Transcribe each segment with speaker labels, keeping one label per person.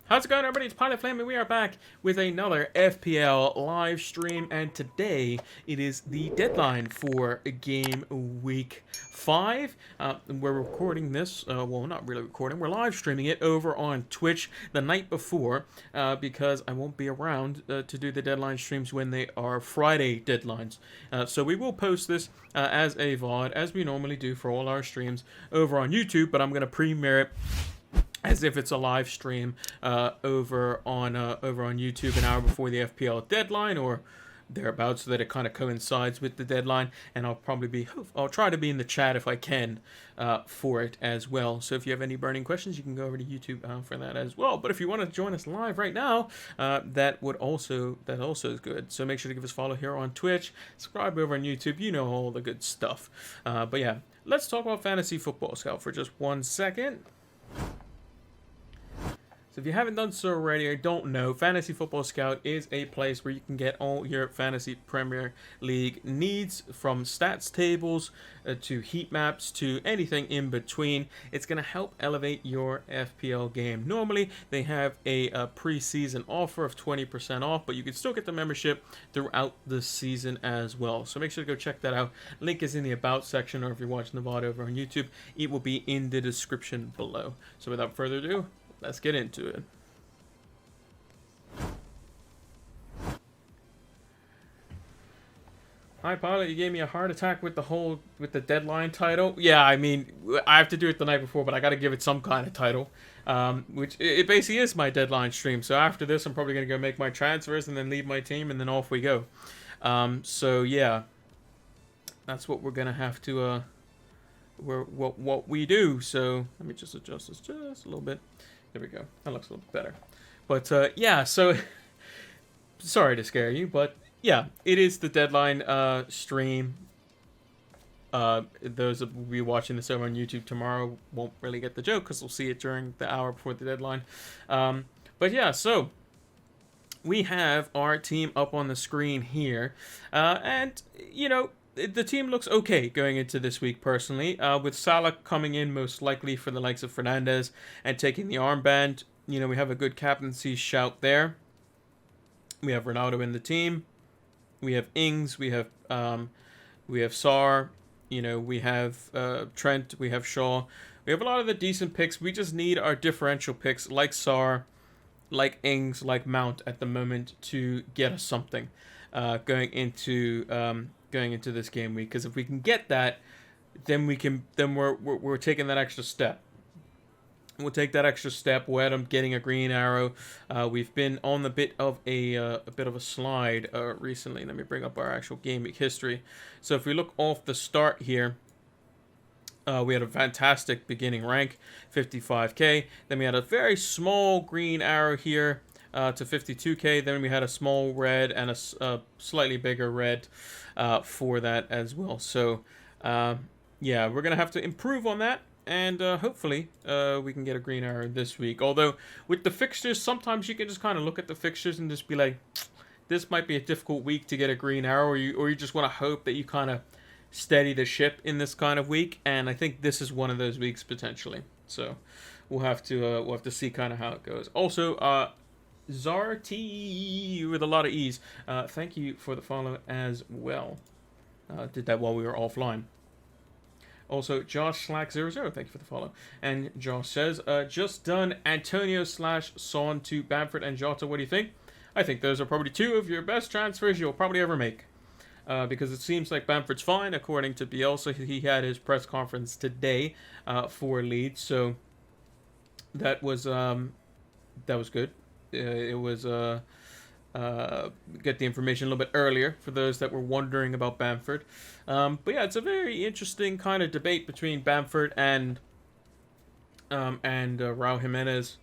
Speaker 1: How's it going, everybody? It's Pilot Flame, and we are back with another FPL live stream. And today it is the deadline for Game Week 5. We're recording this, well, not really recording, we're live streaming it over on Twitch the night before because I won't be around to do the deadline streams when they are Friday deadlines. So we will post this as a VOD, as we normally do for all our streams over on YouTube, but I'm going to premiere it as if it's a live stream over on YouTube an hour before the FPL deadline or thereabouts, so that it kind of coincides with the deadline. And I'll try to be in the chat if I can for it as well. So if you have any burning questions, you can go over to YouTube for that as well. But if you want to join us live right now, that also is good. So make sure to give us a follow here on Twitch, subscribe over on YouTube. You know, all the good stuff. But yeah, let's talk about Fantasy Football Scout for just 1 second. So if you haven't done so already or don't know, Fantasy Football Scout is a place where you can get all your Fantasy Premier League needs, from stats tables to heat maps to anything in between. It's going to help elevate your FPL game. Normally, they have a pre-season offer of 20% off, but you can still get the membership throughout the season as well. So make sure to go check that out. Link is in the About section, or if you're watching the VOD over on YouTube, it will be in the description below. So without further ado, let's get into it. Hi, Pilot. You gave me a heart attack with the deadline title. Yeah, I mean, I have to do it the night before, but I got to give it some kind of title, which it basically is my deadline stream. So after this, I'm probably gonna go make my transfers and then leave my team, and then off we go. So yeah, that's what we're gonna have to what we do. So let me just adjust this just a little bit. There we go. That looks a little bit better. But yeah, so sorry to scare you, but yeah, it is the deadline stream. Those that will be watching this over on YouTube tomorrow won't really get the joke because we'll see it during the hour before the deadline. But yeah, so we have our team up on the screen here. And, you know, the team looks okay going into this week, personally, with Salah coming in most likely for the likes of Fernandez and taking the armband. You know, we have a good captaincy shout there. We have Ronaldo in the team. We have Ings. We have Sarr. You know, we have Trent. We have Shaw. We have a lot of the decent picks. We just need our differential picks like Sarr, like Ings, like Mount at the moment to get us something going into this game week. Because if we can get that, then we're taking that extra step. We'll take that extra step. We're at getting a green arrow. We've been on a bit of a slide recently. Let me bring up our actual game week history. So if we look off the start here, we had a fantastic beginning rank, 55k. Then we had a very small green arrow here to 52k. Then we had a small red and a slightly bigger red for that as well. So yeah, we're gonna have to improve on that. And hopefully we can get a green arrow this week. Although with the fixtures, sometimes you can just kind of look at the fixtures and just be like, this might be a difficult week to get a green arrow, or you just want to hope that you kind of steady the ship in this kind of week. And I think this is one of those weeks potentially. So we'll have to see kind of how it goes. Also, Zarty with a lot of E's. Thank you for the follow as well. Did that while we were offline. Also, Josh Slack00, thank you for the follow. And Josh says, just done Antonio/Son to Bamford and Jota. What do you think? I think those are probably two of your best transfers you'll probably ever make. Because it seems like Bamford's fine, according to Bielsa. He had his press conference today for Leeds. So that was good. It was get the information a little bit earlier for those that were wondering about Bamford. But yeah, it's a very interesting kind of debate between Bamford and Raul Jimenez.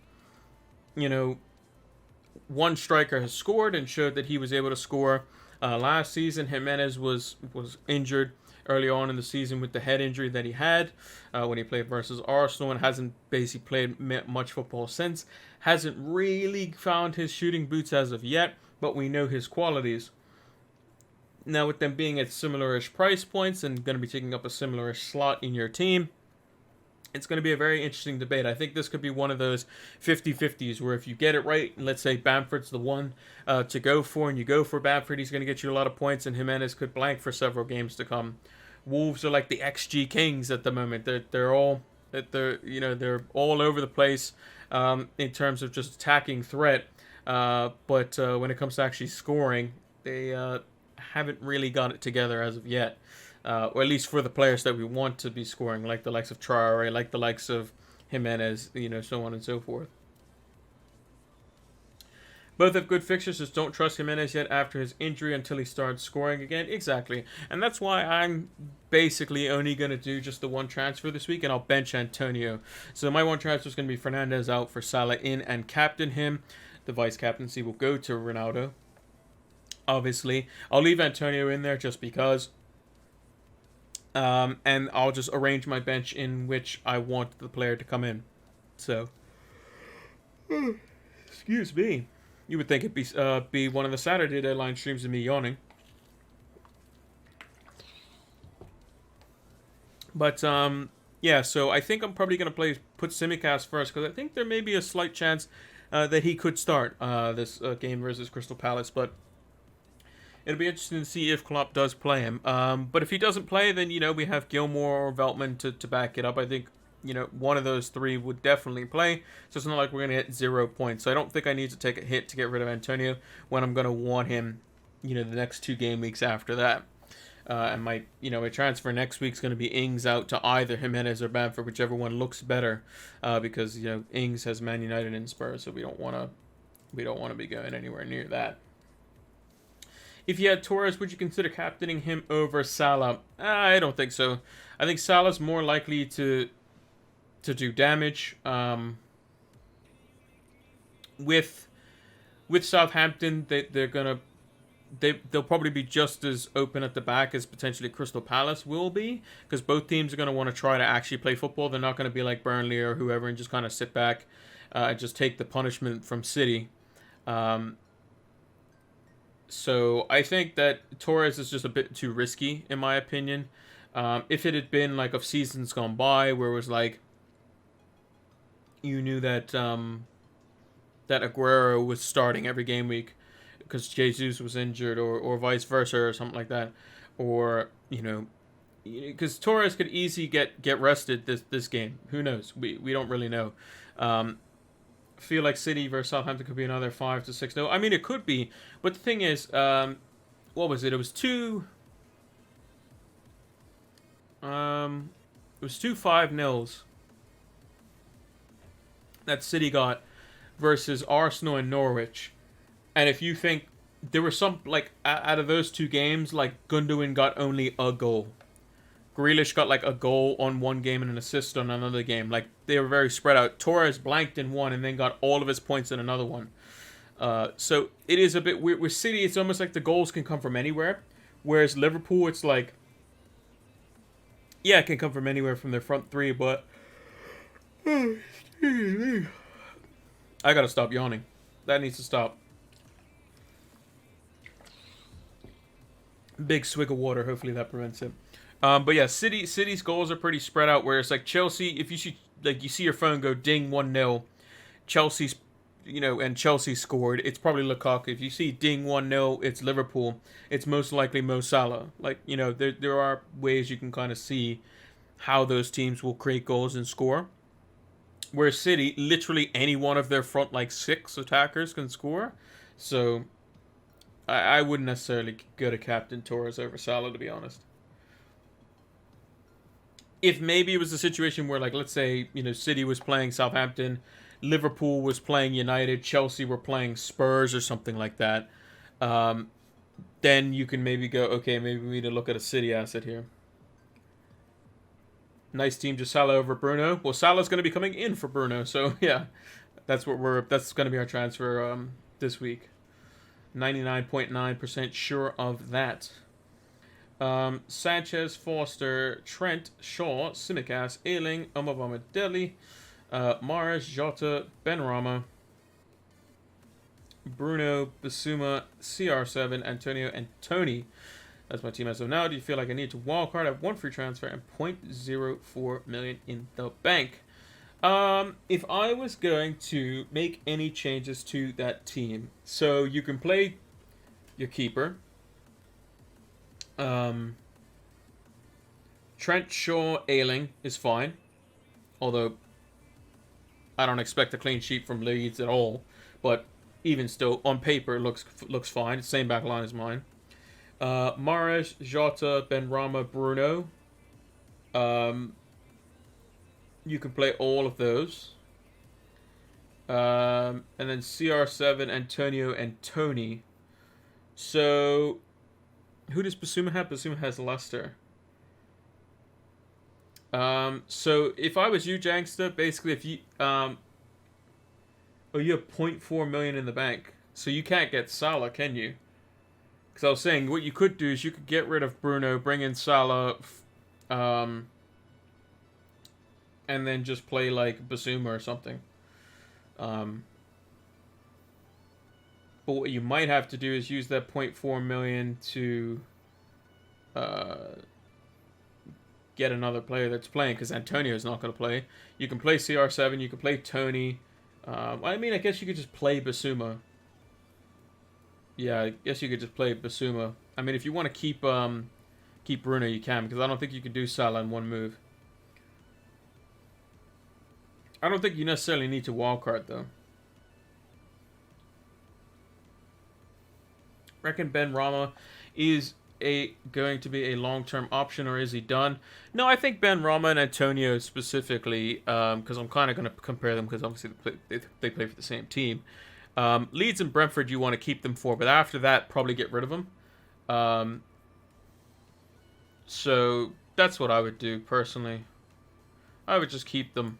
Speaker 1: You know, one striker has scored and showed that he was able to score last season. Jimenez was injured early on in the season with the head injury that he had when he played versus Arsenal, and hasn't basically played much football since. Hasn't really found his shooting boots as of yet, but we know his qualities. Now, with them being at similar-ish price points and going to be taking up a similar-ish slot in your team, It's going to be a very interesting debate. I think this could be one of those 50-50s where if you get it right, let's say Bamford's the one to go for, and you go for Bamford, he's going to get you a lot of points, and Jimenez could blank for several games to come. Wolves are like the XG kings at the moment. They're all they're all over the place in terms of just attacking threat, but when it comes to actually scoring, they haven't really got it together as of yet. Or at least for the players that we want to be scoring, like the likes of Traore, like the likes of Jimenez, so on and so forth. Both have good fixtures, just don't trust Jimenez yet after his injury until he starts scoring again. Exactly. And that's why I'm basically only going to do just the one transfer this week, and I'll bench Antonio. So my one transfer is going to be Fernandez out for Salah in and captain him. The vice captaincy will go to Ronaldo. Obviously, I'll leave Antonio in there just because. And I'll just arrange my bench in which I want the player to come in. So, excuse me. You would think it'd be one of the Saturday deadline streams of me yawning. But, yeah, so I think I'm probably going to put Tsimikas first, because I think there may be a slight chance that he could start this game versus Crystal Palace, but it'll be interesting to see if Klopp does play him. But if he doesn't play, then, we have Gilmore or Veltman to back it up. I think, one of those three would definitely play. So it's not like we're going to hit 0 points. So I don't think I need to take a hit to get rid of Antonio when I'm going to want him, the next 2 game weeks after that. And my transfer next week's going to be Ings out to either Jimenez or Bamford, whichever one looks better. Because, Ings has Man United and Spurs, so we don't want to be going anywhere near that. If you had Torres, would you consider captaining him over Salah? I don't think so. I think Salah's more likely to do damage. With Southampton, they'll probably be just as open at the back as potentially Crystal Palace will be, because both teams are going to want to try to actually play football. They're not going to be like Burnley or whoever and just kind of sit back and just take the punishment from City. So I think that Torres is just a bit too risky, in my opinion. If it had been like of seasons gone by, where it was like you knew that that Aguero was starting every game week because Jesus was injured, or vice versa, or something like that, or because Torres could easily get rested this game. Who knows? We don't really know. Feel like City versus Southampton could be another 5-6-0. I mean, it could be, but the thing is, what was it? It was two 5-0s that City got versus Arsenal and Norwich. And if you think there were some, like, out of those 2 games, like, Gundogan got only a goal. Grealish got like a goal on one game and an assist on another game. Like, they were very spread out. Torres blanked in one and then got all of his points in another one. So it is a bit weird. With City, it's almost like the goals can come from anywhere. Whereas Liverpool, it's like, yeah, it can come from anywhere from their front 3, but I gotta stop yawning. That needs to stop. Big swig of water. Hopefully that prevents it. But yeah, City's goals are pretty spread out. Whereas like Chelsea, if you see your phone go ding 1-0, Chelsea's and Chelsea scored, it's probably Lukaku. If you see ding 1-0, it's Liverpool. It's most likely Mo Salah. Like, there are ways you can kind of see how those teams will create goals and score. Whereas City, literally any one of their front 6 attackers can score. So I wouldn't necessarily go to captain Torres over Salah, to be honest. If maybe it was a situation where, like, let's say, City was playing Southampton, Liverpool was playing United, Chelsea were playing Spurs or something like that, then you can maybe go, okay, maybe we need to look at a City asset here. Nice team, just Salah over Bruno. Well, Salah's going to be coming in for Bruno, so yeah, that's going to be our transfer this week. 99.9% sure of that. Sanchez, Foster, Trent, Shaw, Tsimikas, Ayling, Deli, Mahrez, Jota, Benrahma, Bruno, Bissouma, CR7, Antonio, and Tony. That's my team as of now. Do you feel like I need to wildcard? I have one free transfer and 0.04 million in the bank. If I was going to make any changes to that team, so you can play your keeper. Trent Shaw Ayling is fine, although I don't expect a clean sheet from Leeds at all. But even still, on paper, it looks fine. It's the same back line as mine. Mahrez, Jota, Benrahma, Bruno. You can play all of those. And then CR7, Antonio, and Tony. So, who does Basuma have? Basuma has Leicester. So if I was you, Jangster, basically if you, you have 0.4 million in the bank. So you can't get Salah, can you? Because I was saying, what you could do is you could get rid of Bruno, bring in Salah, and then just play like Basuma or something. But what you might have to do is use that 0.4 million to get another player that's playing, because Antonio's not going to play. You can play CR7, you can play Tony. I mean, I guess you could just play Basuma. Yeah, I guess you could just play Basuma. I mean, if you want to keep Bruno, you can, because I don't think you can do Salah in one move. I don't think you necessarily need to wildcard, though. Reckon Benrahma is going to be a long-term option, or is he done? No, I think Benrahma and Antonio specifically, because I'm kind of going to compare them, because obviously they play for the same team. Leeds and Brentford, you want to keep them for, but after that, probably get rid of them. So that's what I would do personally. I would just keep them.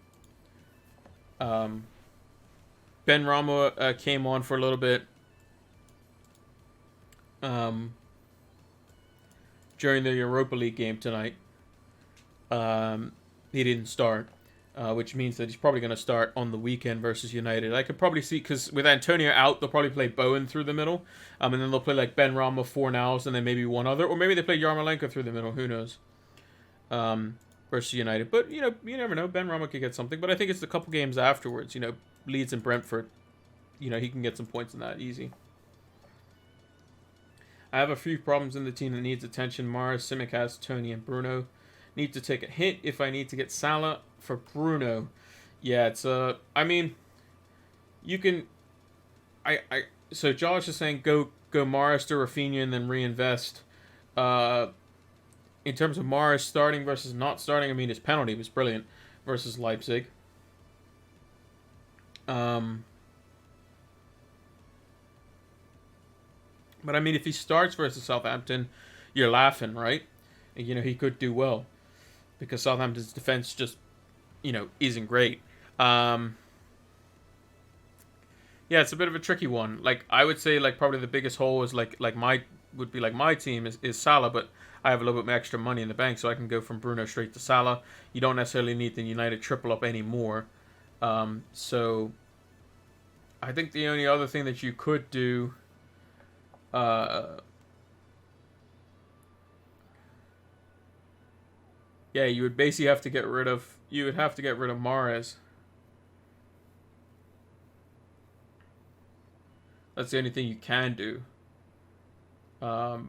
Speaker 1: Benrahma came on for a little bit. During the Europa League game tonight. He didn't start, which means that he's probably going to start on the weekend versus United. I could probably see, because with Antonio out, they'll probably play Bowen through the middle, and then they'll play like Benrahma, Fornals, and then maybe one other, or maybe they play Yarmolenko through the middle. Who knows? Versus United, but you never know. Benrahma could get something, but I think it's a couple games afterwards. Leeds and Brentford. He can get some points in that easy. I have a few problems in the team that needs attention. Mars, Simicast, Tony, and Bruno. Need to take a hit if I need to get Salah for Bruno. Yeah, it's I mean, you can. So Josh is saying go Mars to Rafinha and then reinvest. In terms of Mars starting versus not starting, I mean his penalty was brilliant versus Leipzig. But I mean, if he starts versus Southampton, you're laughing, right? And, he could do well, because Southampton's defense just, isn't great. Yeah, it's a bit of a tricky one. Like, I would say, like, probably the biggest hole is like my team is Salah, but I have a little bit more extra money in the bank, so I can go from Bruno straight to Salah. You don't necessarily need the United triple up anymore. So I think the only other thing that you could do. Yeah, you would basically have to get rid of. You would have to get rid of Mahrez. That's the only thing you can do. Or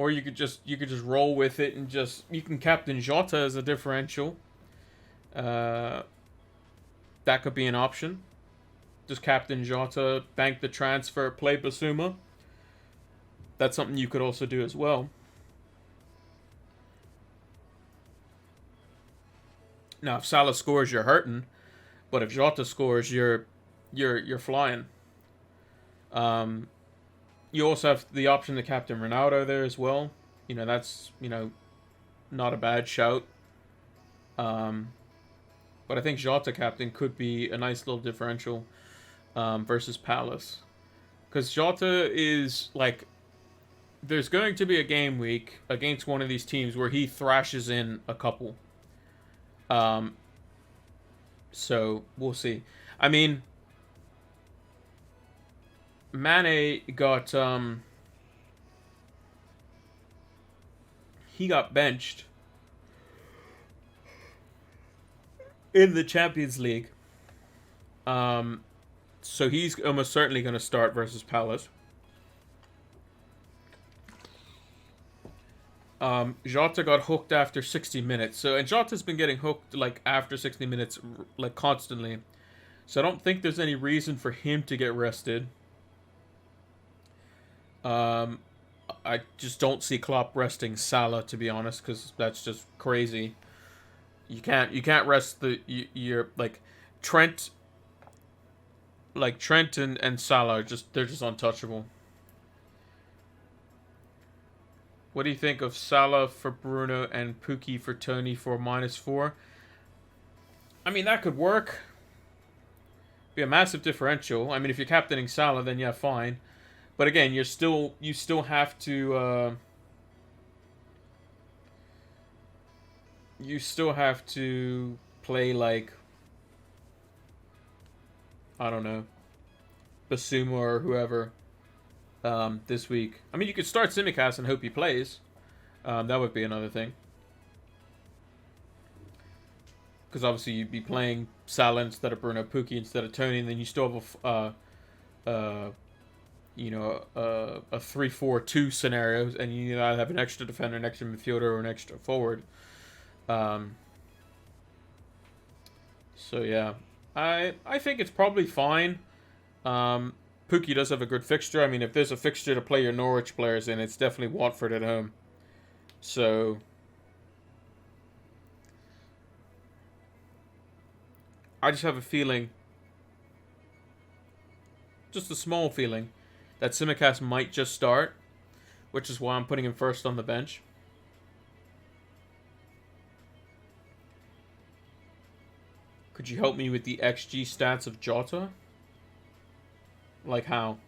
Speaker 1: you could just roll with it and you can captain Jota as a differential. That could be an option. Just captain Jota, bank the transfer, play Basuma. That's something you could also do as well. Now, if Salah scores, you're hurting, but if Jota scores, you're flying. You also have the option to captain Ronaldo there as well. That's not a bad shout. But I think Jota captain could be a nice little differential. Versus Palace, because Jota is like, there's going to be a game week against one of these teams where he thrashes in a couple. So we'll see. I mean, Mane got he got benched in the Champions League. So he's almost certainly going to start versus Palace. Jota got hooked after 60 minutes. And Jota's been getting hooked like after 60 minutes, like constantly. So I don't think there's any reason for him to get rested. I just don't see Klopp resting Salah, to be honest, because that's just crazy. You can't rest your like Trent. Like Trent and Salah they're just untouchable. What do you think of Salah for Bruno and Pukki for Tony for -4? I mean, that could work. Be a massive differential. I mean, if you're captaining Salah, then yeah, fine. But again, you still have to play like, I don't know, Basuma or whoever this week. I mean, you could start Tsimikas and hope he plays. That would be another thing. Because obviously you'd be playing Salah instead of Bruno, Pukki instead of Tony, and then you still have a 3-4-2 scenario, and you either have an extra defender, an extra midfielder, or an extra forward. So yeah, I think it's probably fine. Pukki does have a good fixture. I mean, if there's a fixture to play your Norwich players in, it's definitely Watford at home. So I just have a feeling, just a small feeling, that Tsimikas might just start, which is why I'm putting him first on the bench. Could you help me with the XG stats of Jota? Like how?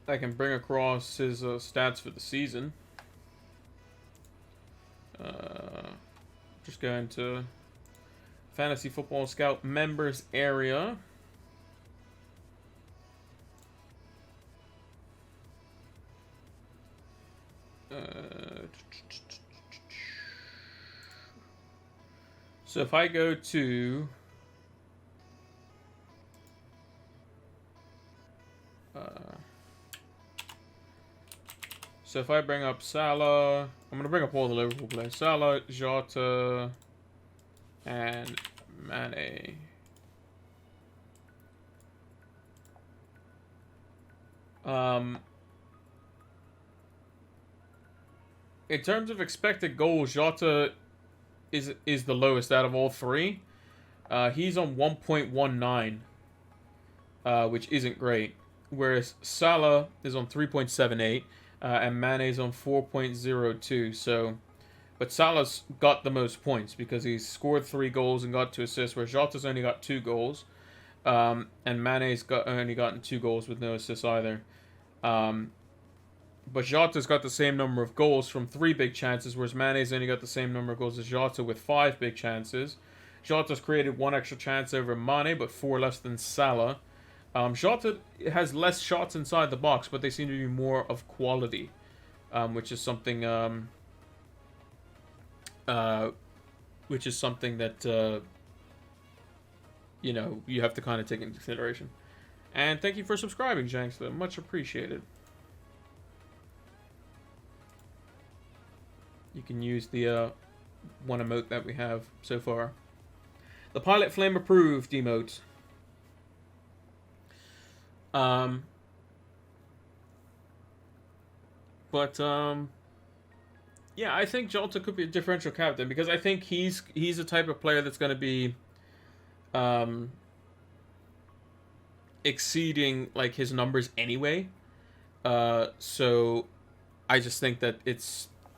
Speaker 1: I can bring across his stats for the season. Just go into Fantasy Football Scout members area. So if I go to so if I bring up Salah, I'm going to bring up all the Liverpool players. Salah, Jota, and Mane. In terms of expected goals, Jota is the lowest out of all three. He's on 1.19, which isn't great. Whereas Salah is on 3.78, and Mane's on 4.02. So, but Salah's got the most points because he's scored 3 goals and got 2 assists, whereas Jota's only got 2 goals. And Mane's only gotten 2 goals with no assists either. But Jota's got the same number of goals from 3 big chances, whereas Mane's only got the same number of goals as Jota with 5 big chances. Jota's created 1 extra chance over Mane, but 4 less than Salah. Jota has less shots inside the box, but they seem to be more of quality, which is something that you have to kind of take into consideration. And thank you for subscribing, Jankster. Much appreciated. You can use the one emote that we have so far. The Pilot Flame approved emote. Yeah, I think Jota could be a differential captain because I think he's a type of player that's going to be exceeding like his numbers anyway. So I just think that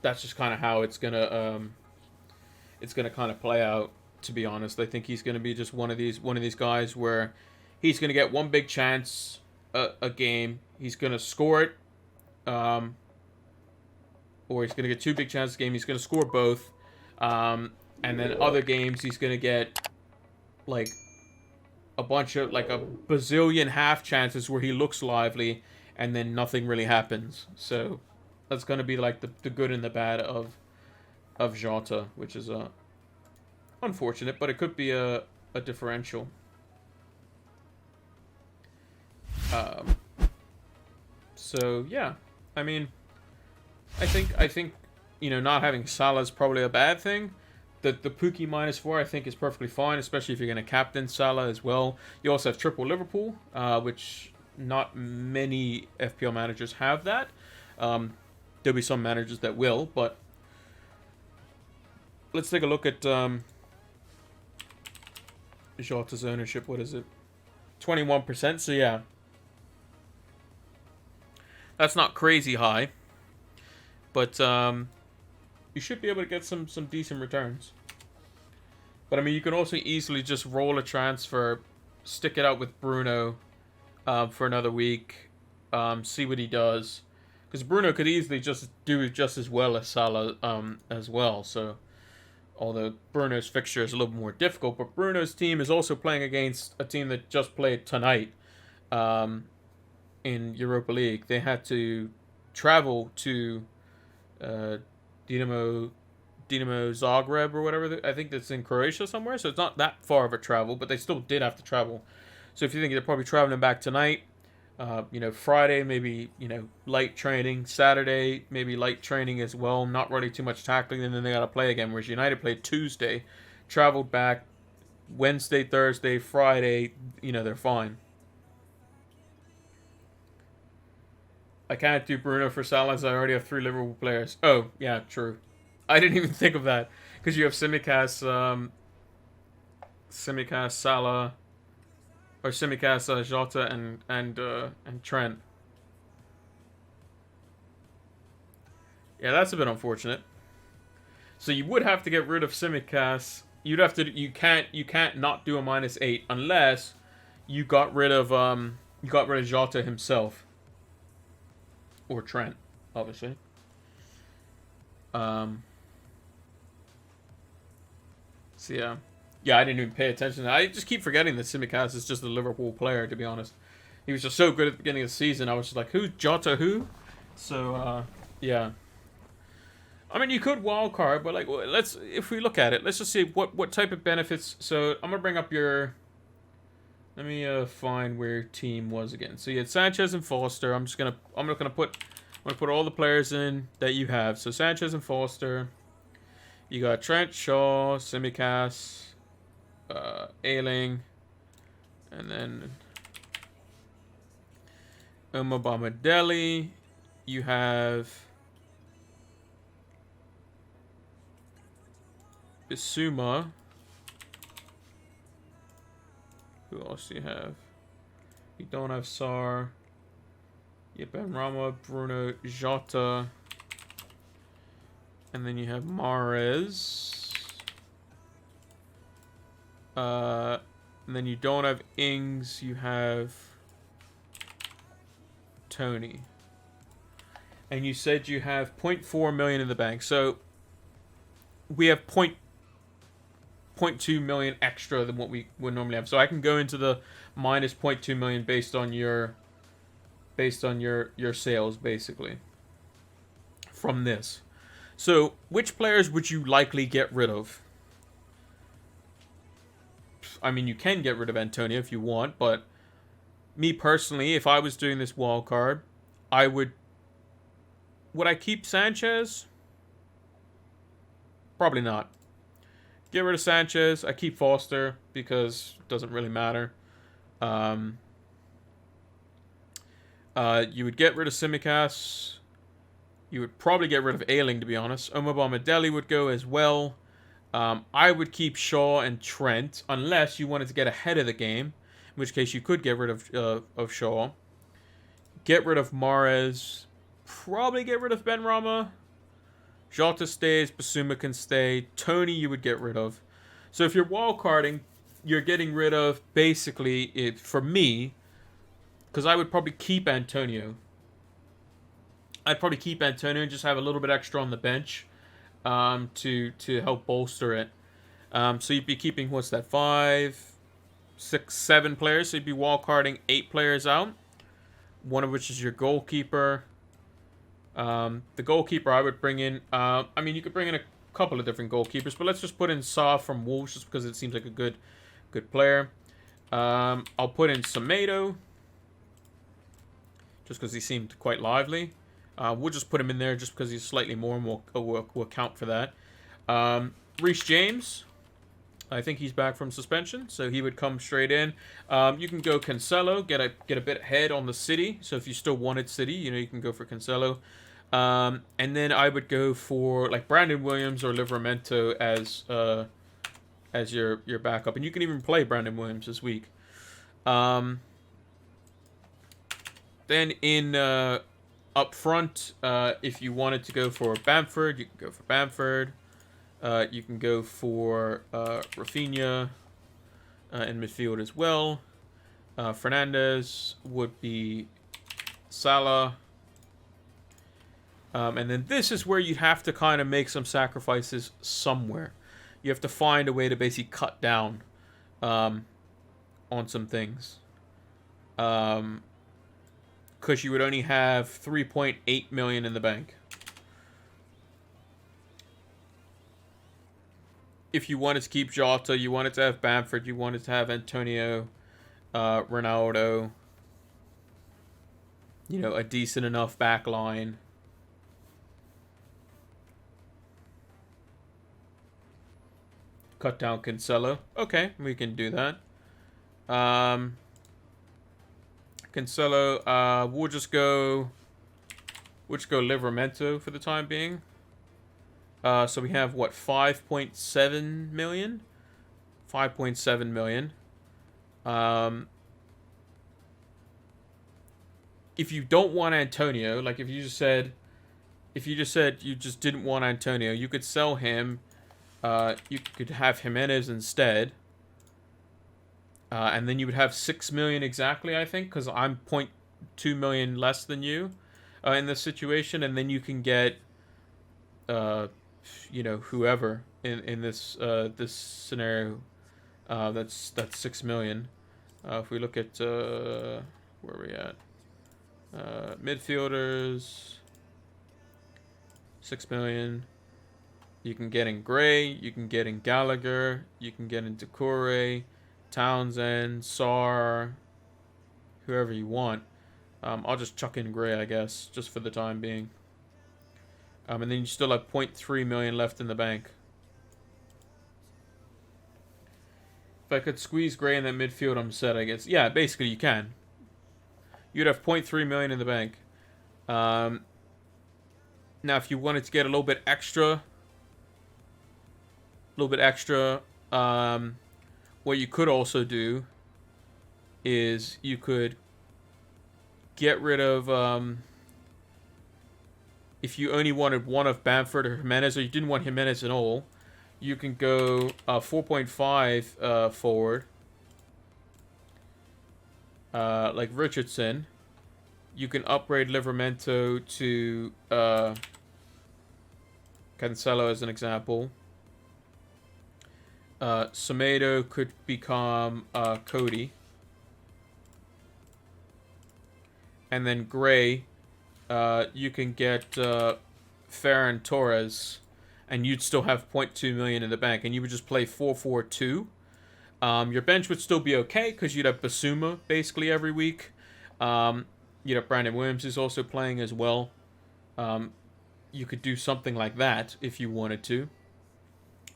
Speaker 1: that's just kind of how it's gonna kind of play out. To be honest, I think he's gonna be just one of these guys where he's gonna get 1 big chance a game, He's going to score it. Or he's going to get 2 big chances a game. He's going to score both. And then other games, he's going to get, like, a bunch of, like, a bazillion half chances where he looks lively and then nothing really happens. So that's going to be, like, the good and the bad of Jota, which is unfortunate, but it could be a differential. So, yeah. I mean, I think not having Salah is probably a bad thing. The Pookie -4 I think is perfectly fine, especially if you're going to captain Salah as well. You also have triple Liverpool, which not many FPL managers have that. There'll be some managers that will, but let's take a look at Jota's ownership. What is it? 21%. So yeah, that's not crazy high. But you should be able to get some decent returns. But I mean, you can also easily just roll a transfer, stick it out with Bruno for another week, see what he does. Because Bruno could easily just do just as well as Salah as well. So, although Bruno's fixture is a little more difficult, but Bruno's team is also playing against a team that just played tonight in Europa League. They had to travel to Dinamo Zagreb or whatever. I think that's in Croatia somewhere, so it's not that far of a travel, but they still did have to travel. So if you think they're probably traveling back tonight, Friday maybe light training, Saturday maybe light training as well, not really too much tackling, and then they got to play again. Whereas United played Tuesday, traveled back Wednesday, Thursday, Friday, they're fine. I can't do Bruno for Salah as I already have 3 Liverpool players. Oh, yeah, true. I didn't even think of that. Because you have Tsimikas, Salah, or Tsimikas, Jota, and Trent. Yeah, that's a bit unfortunate. So you would have to get rid of Tsimikas. You can't not do a -8 unless you got rid of Jota himself. Or Trent, obviously. So yeah. Yeah, I didn't even pay attention. I just keep forgetting that Tsimikas is just a Liverpool player, to be honest. He was just so good at the beginning of the season. I was just like, who's Jota who? So, yeah. I mean, you could wildcard, but like, if we look at it, let's just see what type of benefits. So I'm gonna bring up your. Let me find where your team was again. So you had Sanchez and Foster. I'm gonna put all the players in that you have. So Sanchez and Foster. You got Trent, Shaw, Tsimikas, Ayling, and then Deli. You have Bissouma. Who else do you have? You don't have Sar. You have Benrahma, Bruno, Jota. And then you have Mahrez. And then you don't have Ings. You have Tony. And you said you have 0.4 million in the bank. So we have 0.2 million extra than what we would normally have. So I can go into the minus 0.2 million based on your sales, basically, from this. So which players would you likely get rid of? I mean, you can get rid of Antonio if you want, but me personally, if I was doing this wild card, would I keep Sanchez? Probably not. Get rid of Sanchez. I keep Foster because it doesn't really matter. You would get rid of Tsimikas. You would probably get rid of Ayling, to be honest. Deli would go as well. I would keep Shaw and Trent, unless you wanted to get ahead of the game, in which case you could get rid of Shaw. Get rid of Mahrez. Probably get rid of Benrahma. Jota stays. Bissouma can stay. Tony you would get rid of. So if you're wildcarding, you're getting rid of, basically, for me, because I would probably keep Antonio. I'd probably keep Antonio and just have a little bit extra on the bench to help bolster it. So you'd be keeping, what's that, 5, 6, 7 players. So you'd be wildcarding 8 players out, one of which is your goalkeeper. The goalkeeper I would bring in, I mean, you could bring in a couple of different goalkeepers, but let's just put in Saw from Wolves just because it seems like a good player. I'll put in Semedo just because he seemed quite lively. We'll just put him in there just because he's slightly more, and we'll account for that. Reece James, I think he's back from suspension, so he would come straight in. You can go Cancelo, get a bit ahead on the City. So if you still wanted City, you can go for Cancelo. And then I would go for like Brandon Williams or Livramento as your backup, and you can even play Brandon Williams this week. Then in up front, if you wanted to go for Bamford, you can go for Bamford. You can go for Rafinha in midfield as well. Fernandes would be Salah. And then this is where you have to kind of make some sacrifices somewhere. You have to find a way to basically cut down on some things. Because you would only have 3.8 million in the bank. If you wanted to keep Jota, you wanted to have Bamford, you wanted to have Antonio, Ronaldo, a decent enough back line. Cut down Cancelo. Okay, we can do that. Cancelo, we'll just go Livramento for the time being. So we have, what, 5.7 million? 5.7 million. If you don't want Antonio, like if you just said you just didn't want Antonio, you could sell him. You could have Jimenez instead. And then you would have 6 million exactly, I think, because I'm 0.2 million less than you in this situation. And then you can get, whoever in this this scenario. That's 6 million. If we look at where are we at? Midfielders, 6 million. You can get in Gray, you can get in Gallagher, you can get in Decore, Townsend, Sarr, whoever you want. I'll just chuck in Gray, I guess, just for the time being. And then you still have 0.3 million left in the bank. If I could squeeze Gray in that midfield, I'm set, I guess. Yeah, basically you can. You'd have 0.3 million in the bank. Now, if you wanted to get a little bit extra, what you could also do is you could get rid of, if you only wanted one of Bamford or Jimenez, or you didn't want Jimenez at all, you can go 4.5 forward, like Richardson. You can upgrade Livramento to Cancelo as an example. Semedo could become Cody. And then Gray, you can get Ferran Torres, and you'd still have 0.2 million in the bank, and you would just play 4-4-2. Your bench would still be okay, because you'd have Basuma basically every week. You'd have Brandon Williams is also playing as well. You could do something like that if you wanted to.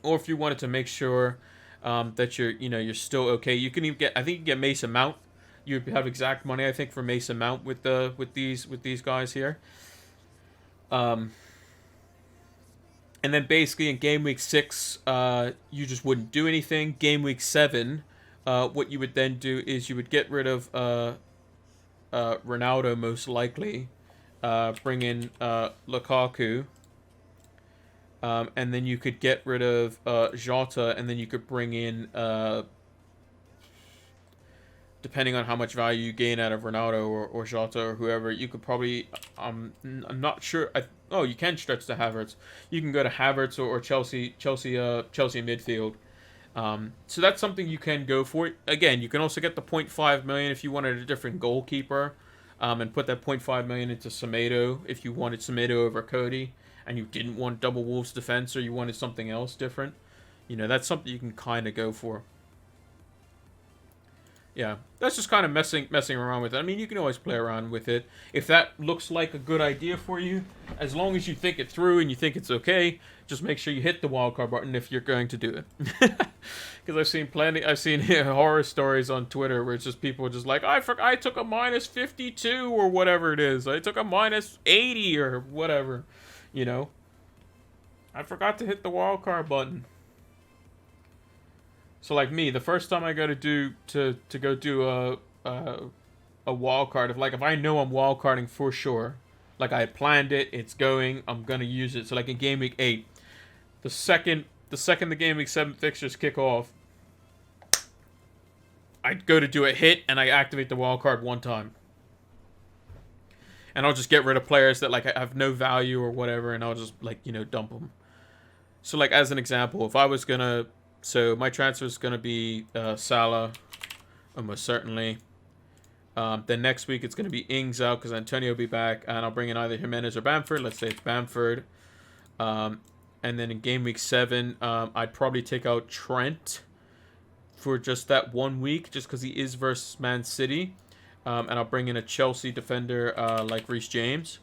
Speaker 1: Or if you wanted to make sure that you're still okay. You can even get, I think you can get Mason Mount. You have exact money, I think, for Mason Mount with these guys here. And then basically in Game Week 6, you just wouldn't do anything. Game Week 7, what you would then do is you would get rid of Ronaldo, most likely. Bring in Lukaku. And then you could get rid of Jota, and then you could bring in depending on how much value you gain out of Ronaldo or Jota or whoever, you could probably, I'm not sure. You can stretch to Havertz. You can go to Havertz or Chelsea midfield. So that's something you can go for. Again, you can also get the 0.5 million if you wanted a different goalkeeper, and put that 0.5 million into Semedo if you wanted Semedo over Cody, and you didn't want double Wolves defense or you wanted something else different. That's something you can kind of go for. Yeah, that's just kind of messing around with it. I mean, you can always play around with it. If that looks like a good idea for you, as long as you think it through and you think it's okay, just make sure you hit the wildcard button if you're going to do it. Because I've seen horror stories on Twitter where it's just people just like, I took a minus 52 or whatever it is. I took a minus 80 or whatever, I forgot to hit the wildcard button. So like me, the first time I go to go do a wild card, if I know I'm wild carding for sure, like I had planned it, it's going, I'm gonna use it. So like in Game Week 8, the second the Game Week 7 fixtures kick off, I'd go to do a hit and I activate the wild card one time, and I'll just get rid of players that like have no value or whatever, and I'll just dump them. So like as an example, if I was gonna So my transfer is going to be Salah, almost certainly. Then next week it's going to be Ings out because Antonio will be back. And I'll bring in either Jimenez or Bamford. Let's say it's Bamford. And then in Game Week 7, I'd probably take out Trent for just that 1 week, just because he is versus Man City. And I'll bring in a Chelsea defender like Reece James.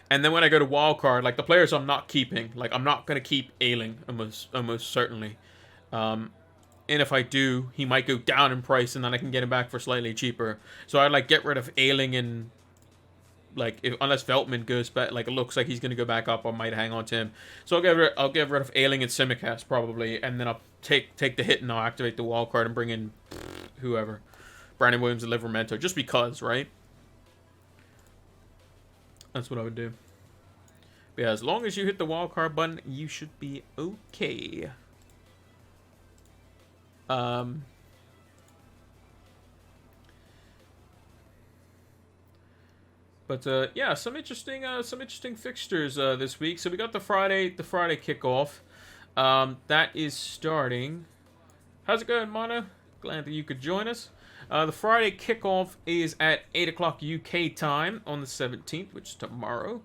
Speaker 1: And then when I go to wildcard, like the players I'm not keeping, like I'm not going to keep Ayling almost certainly. And if I do, he might go down in price and then I can get him back for slightly cheaper. So I'd like get rid of Ayling and like unless Veltman goes back, like it looks like he's going to go back up, I might hang on to him. So I'll get rid of Ayling and Tsimikas probably, and then I'll take the hit and I'll activate the wildcard and bring in whoever. Brandon Williams and Livramento, just because, right? That's what I would do. But yeah, as long as you hit the wildcard button, you should be okay. Yeah, some interesting fixtures this week. So we got the Friday kickoff. That is starting. How's it going, Mono? Glad that you could join us. The Friday kickoff is at 8 o'clock UK time on the 17th, which is tomorrow.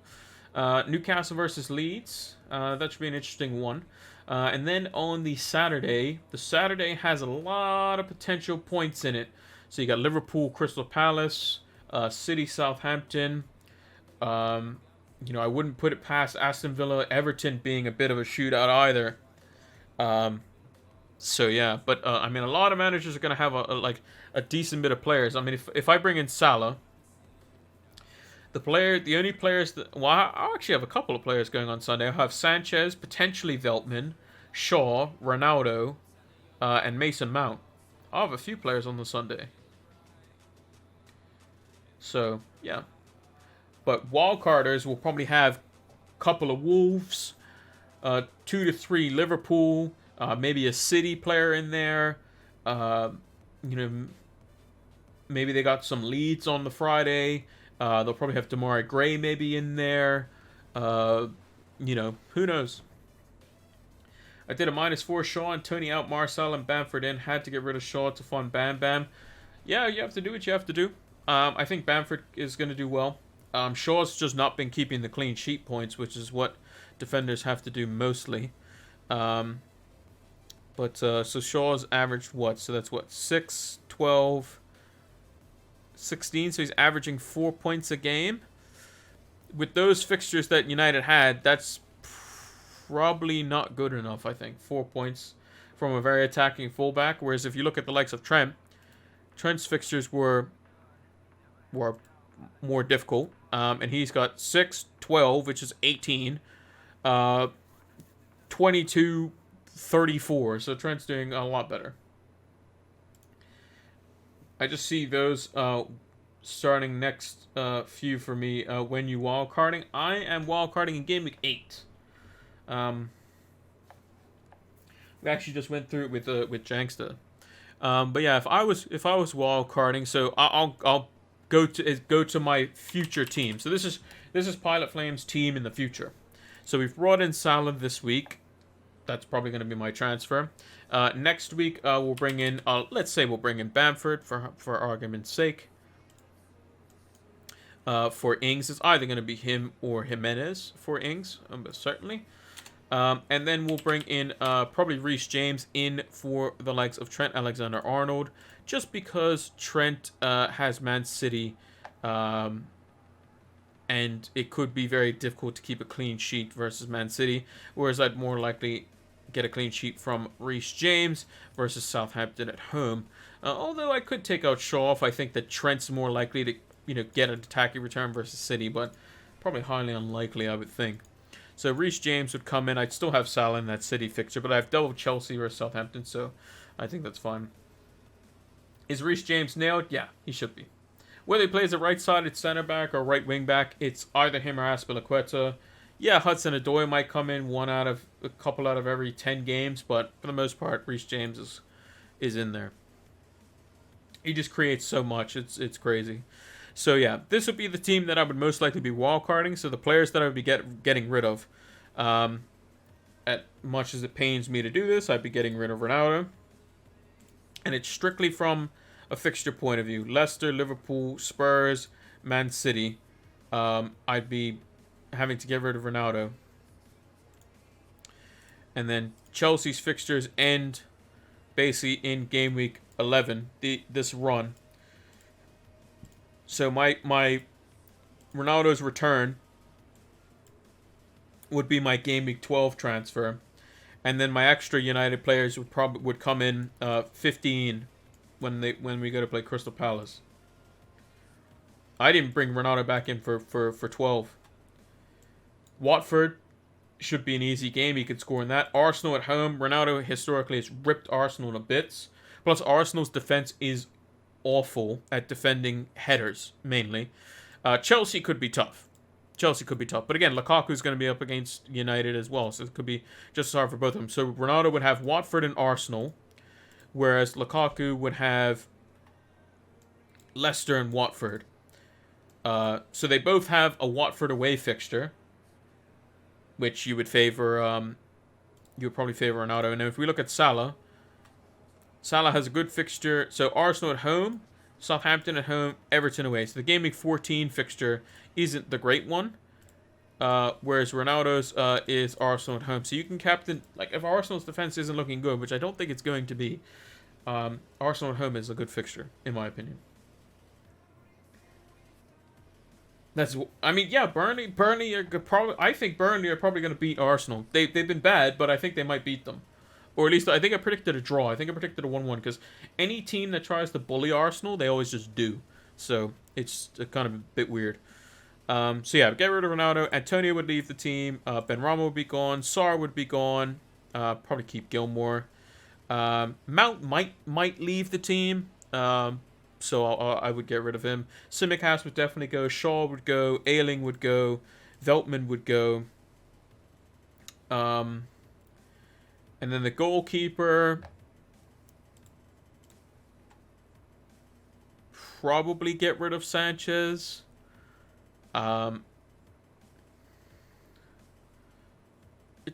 Speaker 1: Newcastle versus Leeds. That should be an interesting one. And then on the Saturday has a lot of potential points in it. So you got Liverpool, Crystal Palace, City, Southampton. I wouldn't put it past Aston Villa, Everton being a bit of a shootout either. So yeah, but I mean, a lot of managers are going to have a decent bit of players. I mean, if I bring in Salah, the only players that, well, I'll actually have a couple of players going on Sunday. I'll have Sanchez, potentially Veltman, Shaw, Ronaldo, and Mason Mount. I'll have a few players on the Sunday. So yeah, but wildcarders will probably have a couple of Wolves, 2 to 3 Liverpool. Maybe a City player in there. Maybe they got some Leeds on the Friday. They'll probably have Demarai Gray maybe in there. Who knows? I did a -4 Shaw and Tony out, Marcel and Bamford in. Had to get rid of Shaw to fund Bam Bam. Yeah, you have to do what you have to do. I think Bamford is going to do well. Shaw's just not been keeping the clean sheet points, which is what defenders have to do mostly. So Shaw's averaged what? So that's what? 6, 12, 16. So he's averaging 4 points a game. With those fixtures that United had, that's probably not good enough, I think. 4 points from a very attacking fullback. Whereas if you look at the likes of Trent's fixtures were more difficult. And he's got 6, 12, which is 18, 22, 34. So Trent's doing a lot better. I just see those starting next few for me when you wildcarding. I am wildcarding in Game Week 8. We actually just went through it with Janksta. But yeah, if I was wild carding, so I'll go to my future team. So this is Pilot Flame's team in the future. So we've brought in Salah this week. That's probably going to be my transfer. Next week we'll bring in let's say we'll bring in Bamford for argument's sake. For Ings, it's either going to be him or Jimenez for Ings, certainly. And then we'll bring in probably Reece James in for the likes of Trent Alexander-Arnold, just because Trent has Man City, and it could be very difficult to keep a clean sheet versus Man City, whereas I'd more likely get a clean sheet from Reece James versus Southampton at home. Although I could take out Shaw if I think that Trent's more likely to get an attacking return versus City, but probably highly unlikely, I would think. So Reece James would come in. I'd still have Salah in that City fixture, but I have double Chelsea versus Southampton, so I think that's fine. Is Reece James nailed? Yeah, he should be. Whether he plays a right-sided centre-back or right wing-back, it's either him or Azpilicueta. Yeah, Hudson-Odoi might come in a couple out of every 10 games, but for the most part, Reece James is in there. He just creates so much. It's crazy. So yeah, this would be the team that I would most likely be wildcarding. So the players that I would be getting rid of. At much as it pains me to do this, I'd be getting rid of Ronaldo. And it's strictly from a fixture point of view. Leicester, Liverpool, Spurs, Man City. I'd be having to get rid of Ronaldo. And then Chelsea's fixtures end basically in game week 11. This run. So my Ronaldo's return would be my game week 12 transfer, and then my extra United players would come in 15 when we go to play Crystal Palace. I didn't bring Ronaldo back in for 12. Watford should be an easy game. He could score in that. Arsenal at home. Ronaldo historically has ripped Arsenal to bits. Plus Arsenal's defense is awful at defending headers, mainly. Chelsea could be tough. But again, Lukaku's going to be up against United as well, so it could be just as hard for both of them. So Ronaldo would have Watford and Arsenal, whereas Lukaku would have Leicester and Watford. So they both have a Watford away fixture, which you would favor. You would probably favor Ronaldo. And then if we look at Salah has a good fixture. So Arsenal at home, Southampton at home, Everton away. So the game week 14 fixture isn't the great one. Whereas Ronaldo's is Arsenal at home. So you can captain, like, if Arsenal's defense isn't looking good, which I don't think it's going to be, Arsenal at home is a good fixture, in my opinion. Burnley are probably. I think Burnley are probably going to beat Arsenal. They've been bad, but I think they might beat them. Or at least I think I predicted a draw. I think I predicted a 1-1 because any team that tries to bully Arsenal, they always just do. So it's kind of a bit weird. So yeah, get rid of Ronaldo. Antonio would leave the team. Benrahma would be gone. Sarr would be gone. Probably keep Gilmore. Mount might leave the team. So I would get rid of him. Tsimikas would definitely go. Shaw would go. Ayling would go. Veltman would go. And then the goalkeeper, probably get rid of Sanchez. It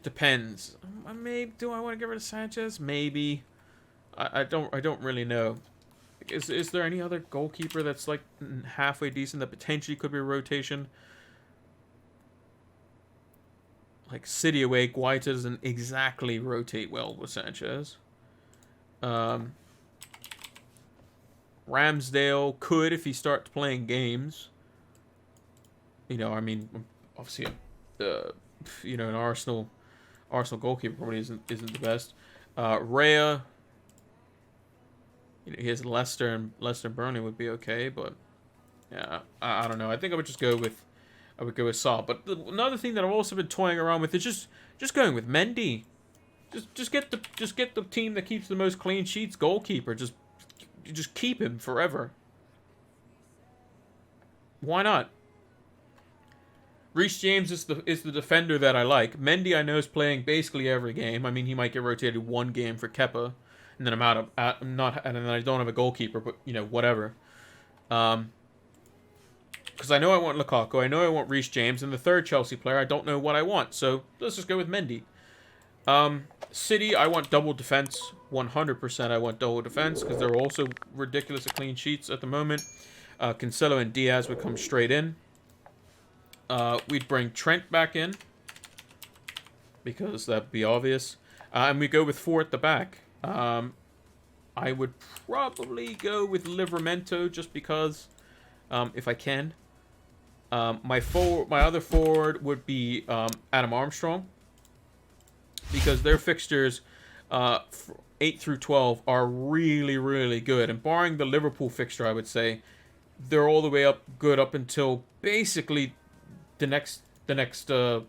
Speaker 1: depends. Maybe do I want to get rid of Sanchez? Maybe. I don't really know. Is there any other goalkeeper that's like halfway decent that potentially could be a rotation? Like City away, Guaita doesn't exactly rotate well with Sanchez. Ramsdale could if he starts playing games. Obviously, an Arsenal goalkeeper probably isn't the best. Raya, he has Leicester and Burnley would be okay, but yeah, I don't know. I think I would just go with. I would go with Saul. But another thing that I've also been toying around with is just going with Mendy. Just get the team that keeps the most clean sheets goalkeeper. Just keep him forever. Why not? Reece James is the defender that I like. Mendy I know is playing basically every game. I mean, he might get rotated one game for Kepa, and then I'm not, and then I don't have a goalkeeper, but whatever. Because I know I want Lukaku, I know I want Reece James, and the third Chelsea player, I don't know what I want. So let's just go with Mendy. City, I want double defense. 100% I want double defense because they're also ridiculous at clean sheets at the moment. Cancelo and Diaz would come straight in. We'd bring Trent back in because that'd be obvious. And we go with 4 at the back. I would probably go with Livramento just because, if I can. My other forward would be Adam Armstrong, because their fixtures 8 through 12 are really, really good. And barring the Liverpool fixture, I would say they're all the way up good up until basically next year,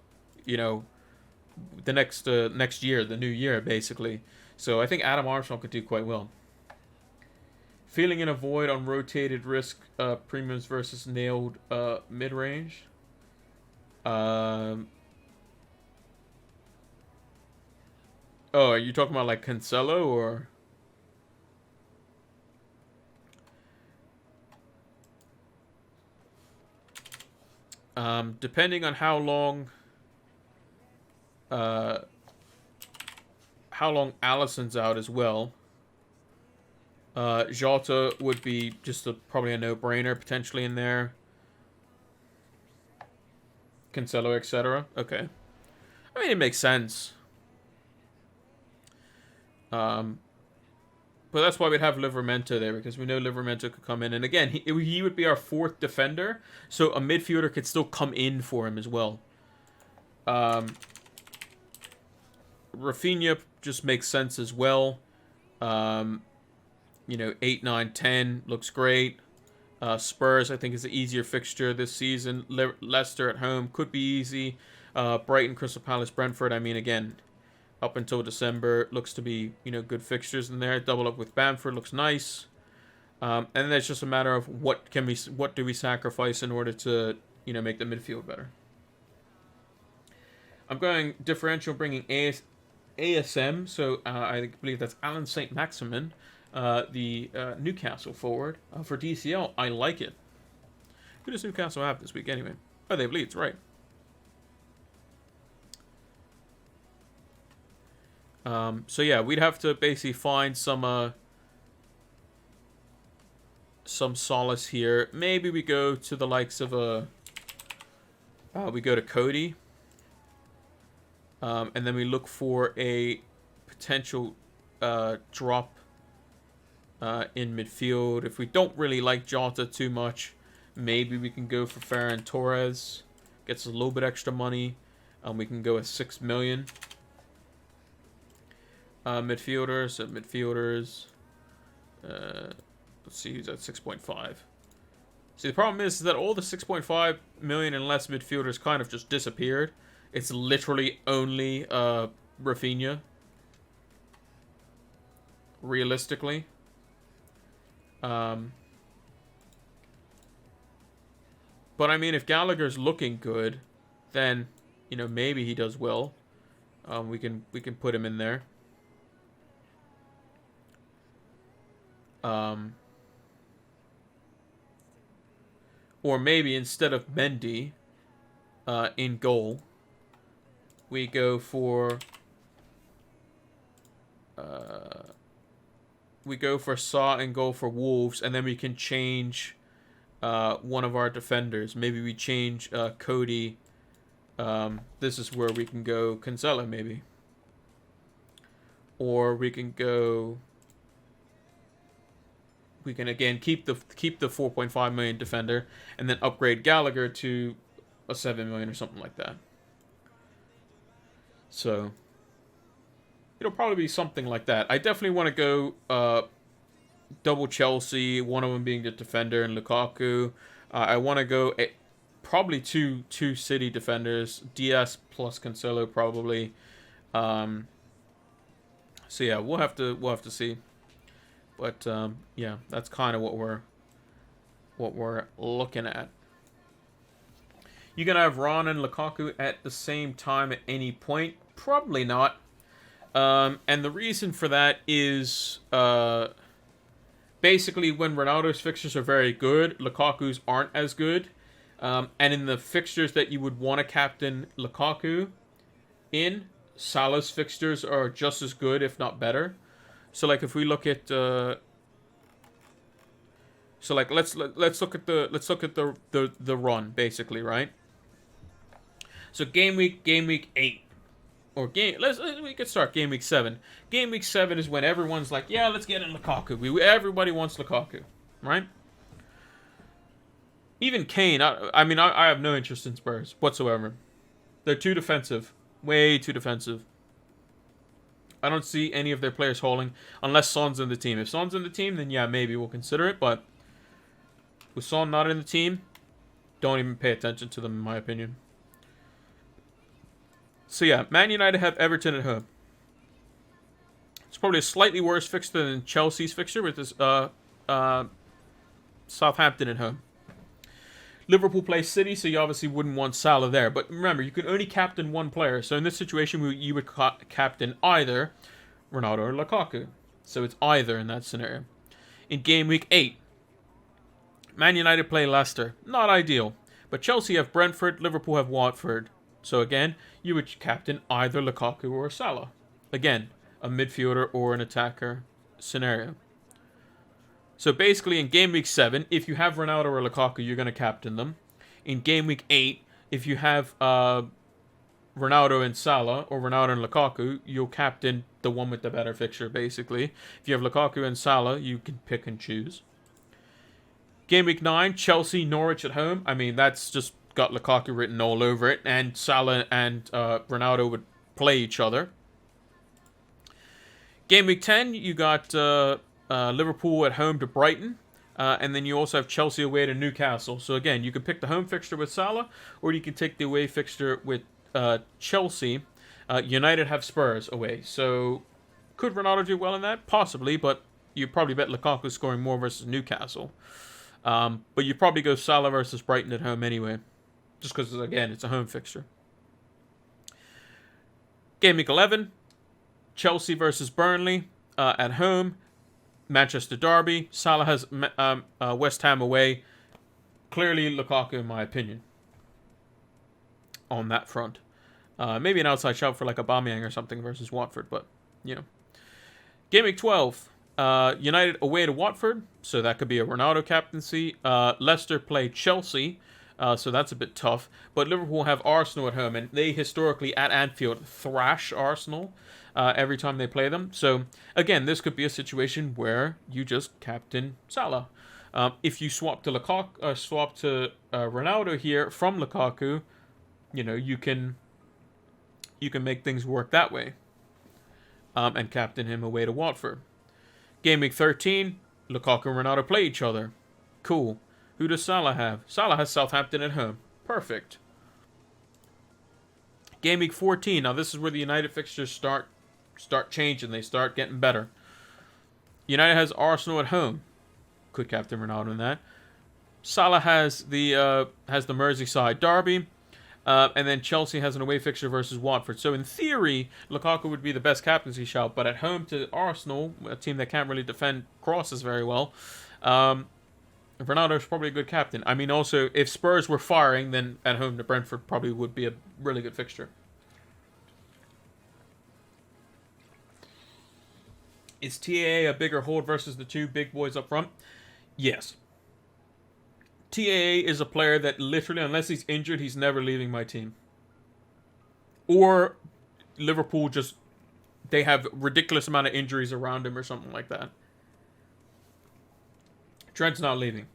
Speaker 1: the new year, basically. So I think Adam Armstrong could do quite well. Feeling in a void on rotated risk premiums versus nailed mid-range. Oh, are you talking about like Cancelo or? Depending on how long Alisson's out as well. Jota would be just probably a no-brainer potentially in there. Cancelo, etc. Okay. I mean, it makes sense. But that's why we'd have Livramento there, because we know Livramento could come in. And again, he would be our 4th defender, so a midfielder could still come in for him as well. Rafinha just makes sense as well. 8, 9, 10 looks great. Spurs, I think, is the easier fixture this season. Leicester at home could be easy. Brighton, Crystal Palace, Brentford. I mean, again, up until December, looks to be, good fixtures in there. Double up with Bamford looks nice. And then it's just a matter of what do we sacrifice in order to, make the midfield better. I'm going differential, bringing ASM, so I believe that's Alan St. Maximin, the Newcastle forward, for DCL. I like it. Who does Newcastle have this week anyway? Oh, they have Leeds, right. So yeah, we'd have to basically find some solace here. Maybe we go to the likes of we go to Cody. And then we look for a potential drop in midfield. If we don't really like Jota too much, maybe we can go for Ferran Torres. Gets a little bit extra money. We can go with 6 million. Midfielders. Let's see who's at 6.5. See, the problem is that all the 6.5 million and less midfielders kind of just disappeared. It's literally only Rafinha. Realistically. But I mean, if Gallagher's looking good, then maybe he does well. We can put him in there. Or maybe instead of Mendy in goal, we go for Saw and goal for Wolves, and then we can change one of our defenders. Maybe we change Cody. This is where we can go Cancelo, maybe. Or we can go. We can again keep the 4.5 million defender, and then upgrade Gallagher to a 7 million or something like that. So it'll probably be something like that. I definitely want to go double Chelsea, one of them being the defender and Lukaku. I want to go probably two City defenders, Diaz plus Cancelo probably. So yeah, we'll have to see. But yeah, that's kind of what we're looking at. You gonna have Ron and Lukaku at the same time at any point? Probably not. And the reason for that is basically when Ronaldo's fixtures are very good, Lukaku's aren't as good. And in the fixtures that you would want to captain Lukaku in, Salah's fixtures are just as good, if not better. So like if we look at let's look at the run basically, right? So game week 8 or we could start game week 7. Game week 7 is when everyone's like, yeah, let's get in Lukaku. Everybody wants Lukaku, right? Even Kane, I have no interest in Spurs whatsoever. They're too defensive. Way too defensive. I don't see any of their players holding unless Son's in the team. If Son's in the team, then yeah, maybe we'll consider it. But with Son not in the team, don't even pay attention to them, in my opinion. So yeah, Man United have Everton at home. It's probably a slightly worse fixture than Chelsea's fixture with this Southampton at home. Liverpool plays City, so you obviously wouldn't want Salah there. But remember, you can only captain one player. So in this situation, you would captain either Ronaldo or Lukaku. So it's either in that scenario. In game week 8, Man United play Leicester. Not ideal. But Chelsea have Brentford, Liverpool have Watford. So again, you would captain either Lukaku or Salah. Again, a midfielder or an attacker scenario. So basically, in game week 7, if you have Ronaldo or Lukaku, you're going to captain them. In game week 8, if you have Ronaldo and Salah, or Ronaldo and Lukaku, you'll captain the one with the better fixture, basically. If you have Lukaku and Salah, you can pick and choose. Game week 9, Chelsea, Norwich at home. I mean, that's just got Lukaku written all over it, and Salah and Ronaldo would play each other. Game week 10, you got Liverpool at home to Brighton, and then you also have Chelsea away to Newcastle. So again, you can pick the home fixture with Salah, or you can take the away fixture with Chelsea. United have Spurs away. So could Ronaldo do well in that? Possibly, but you probably bet Lukaku scoring more versus Newcastle. But you probably go Salah versus Brighton at home anyway, just because, again, it's a home fixture. Game week 11, Chelsea versus Burnley at home. Manchester derby. Salah has West Ham away. Clearly Lukaku, in my opinion, on that front. Maybe an outside shout for like Aubameyang or something versus Watford, but, you know. Game week 12. United away to Watford, so that could be a Ronaldo captaincy. Leicester play Chelsea, so that's a bit tough. But Liverpool have Arsenal at home, and they historically at Anfield thrash Arsenal every time they play them. So again, this could be a situation where you just captain Salah. If you swap to Ronaldo here from Lukaku, you know, you can make things work that way, and captain him away to Watford. Game week 13, Lukaku and Ronaldo play each other. Cool. Who does Salah have? Salah has Southampton at home. Perfect. Game week 14. Now this is where the United fixtures start changing. They start getting better. United has Arsenal at home. Could captain Ronaldo in that. Salah has the Merseyside derby. And then Chelsea has an away fixture versus Watford. So in theory, Lukaku would be the best captaincy shout. But at home to Arsenal, a team that can't really defend crosses very well, Ronaldo is probably a good captain. I mean, also, if Spurs were firing, then at home to Brentford probably would be a really good fixture. Is TAA a bigger hold versus the two big boys up front? Yes. TAA is a player that literally, unless he's injured, he's never leaving my team. Or Liverpool they have ridiculous amount of injuries around him or something like that. Trent's not leaving.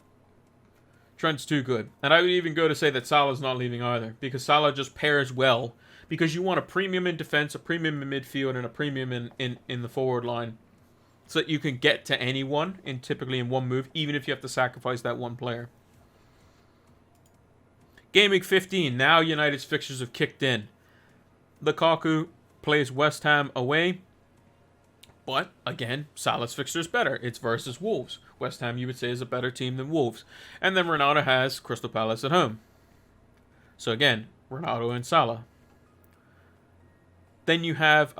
Speaker 1: Trent's too good. And I would even go to say that Salah's not leaving either, because Salah just pairs well. Because you want a premium in defense, a premium in midfield, and a premium in the forward line, so that you can get to anyone typically in one move, even if you have to sacrifice that one player. Game week 15. Now United's fixtures have kicked in. Lukaku plays West Ham away. But, again, Salah's fixture is better. It's versus Wolves. West Ham, you would say, is a better team than Wolves. And then Ronaldo has Crystal Palace at home. So, again, Ronaldo and Salah. Then you have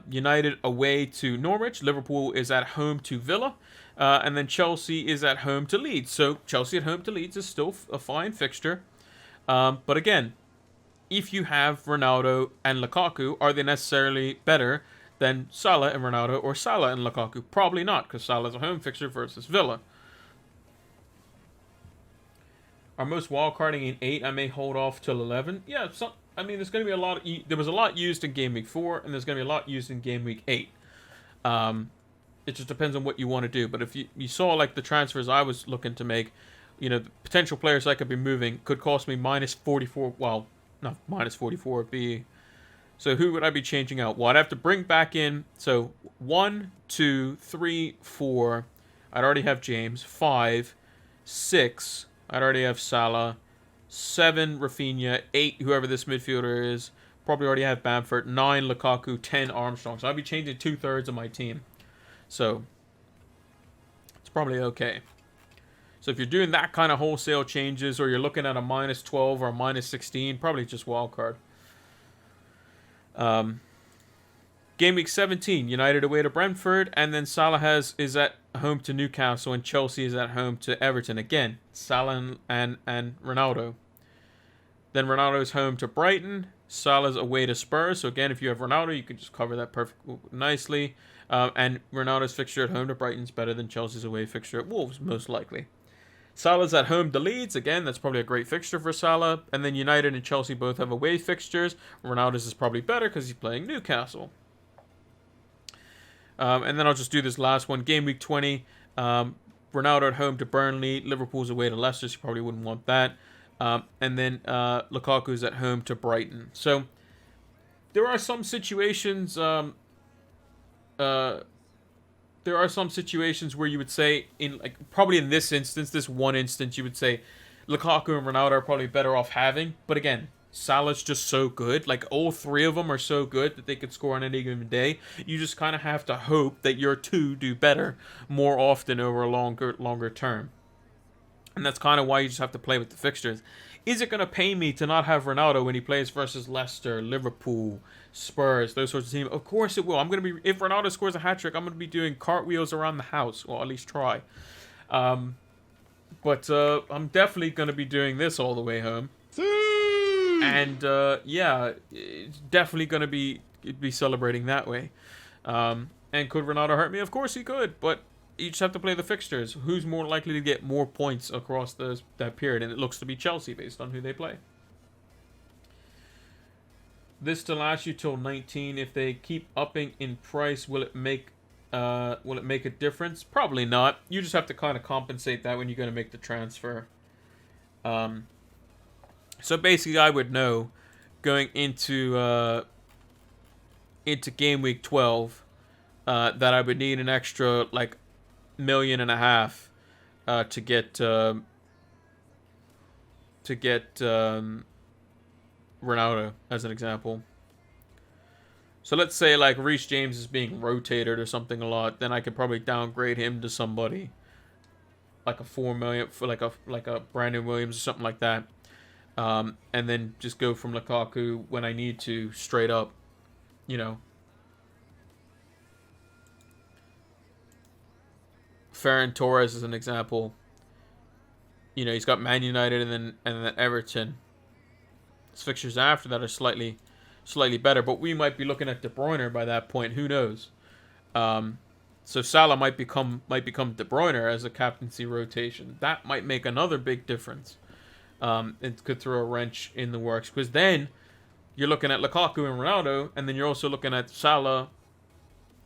Speaker 1: United away to Norwich. Liverpool is at home to Villa. And then Chelsea is at home to Leeds. So Chelsea at home to Leeds is still a fine fixture. But again, if you have Ronaldo and Lukaku, are they necessarily better than Salah and Ronaldo or Salah and Lukaku? Probably not, because Salah's a home fixture versus Villa. Are most wildcarding in 8? I may hold off till 11. Yeah, I mean, there's going to be a lot. There was a lot used in Game Week 4, and there's going to be a lot used in Game Week 8. It just depends on what you want to do. But if you saw like the transfers I was looking to make, the potential players I could be moving could cost me minus 44. Well, not minus 44. It'd be. So who would I be changing out? Well, I'd have to bring back in. So 1, 2, 3, 4. I'd already have James. 5, 6. I'd already have Salah. 7, Rafinha. 8, whoever this midfielder is. Probably already have Bamford. 9, Lukaku. 10, Armstrong. So I'd be changing 2/3 of my team. So it's probably okay. So if you're doing that kind of wholesale changes, or you're looking at a minus 12 or a minus 16, probably just wildcard. Game week 17, United away to Brentford, and then Salah is at home to Newcastle, and Chelsea is at home to Everton. Again, Salah and Ronaldo. Then Ronaldo's home to Brighton. Salah's away to Spurs. So again, if you have Ronaldo, you can just cover that nicely. And Ronaldo's fixture at home to Brighton's better than Chelsea's away fixture at Wolves, most likely. Salah's at home to Leeds. Again, that's probably a great fixture for Salah. And then United and Chelsea both have away fixtures. Ronaldo's is probably better because he's playing Newcastle. And then I'll just do this last one. Game week 20. Ronaldo at home to Burnley. Liverpool's away to Leicester, so you probably wouldn't want that. And then Lukaku's at home to Brighton. So there are some situations. There are some situations where you would say, probably in this instance, this one instance, you would say Lukaku and Ronaldo are probably better off having. But again, Salah's just so good. Like, all three of them are so good that they could score on any given day. You just kind of have to hope that your two do better more often over a longer term. And that's kind of why you just have to play with the fixtures. Is it going to pay me to not have Ronaldo when he plays versus Leicester, Liverpool, Spurs, those sorts of teams? Of course it will. If Ronaldo scores a hat trick, I'm going to be doing cartwheels around the house, or at least try. But I'm definitely going to be doing this all the way home. And yeah, it's definitely going to be celebrating that way. And could Ronaldo hurt me? Of course he could, but you just have to play the fixtures. Who's more likely to get more points across that period? And it looks to be Chelsea based on who they play. This to last you till 19. If they keep upping in price, will it make a difference? Probably not. You just have to kind of compensate that when you're going to make the transfer. So basically, I would know going into game week 12 that I would need an extra like $1.5 million to get Ronaldo as an example. So let's say like Reece James is being rotated or something a lot, then I could probably downgrade him to somebody like a $4 million for like a Brandon Williams or something like that, and then just go from Lukaku when I need to straight up, Ferran Torres is an example. He's got Man United and then Everton. His fixtures after that are slightly better, but we might be looking at De Bruyne by that point. Who knows? So Salah might become De Bruyne as a captaincy rotation. That might make another big difference. It could throw a wrench in the works, because then you're looking at Lukaku and Ronaldo, and then you're also looking at Salah,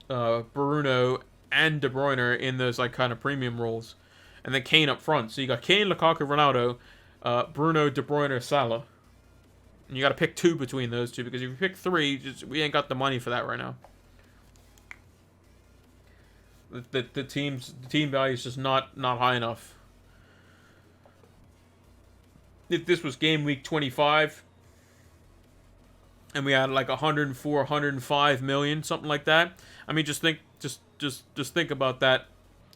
Speaker 1: Bruno, and De Bruyne in those like kind of premium roles, and then Kane up front. So you got Kane, Lukaku, Ronaldo, Bruno, De Bruyne, Salah. And you got to pick two between those two, because if you pick three, we ain't got the money for that right now. The team value is just not high enough. If this was game week 25 and we had like 104, 105 million, something like that. I mean, just think about that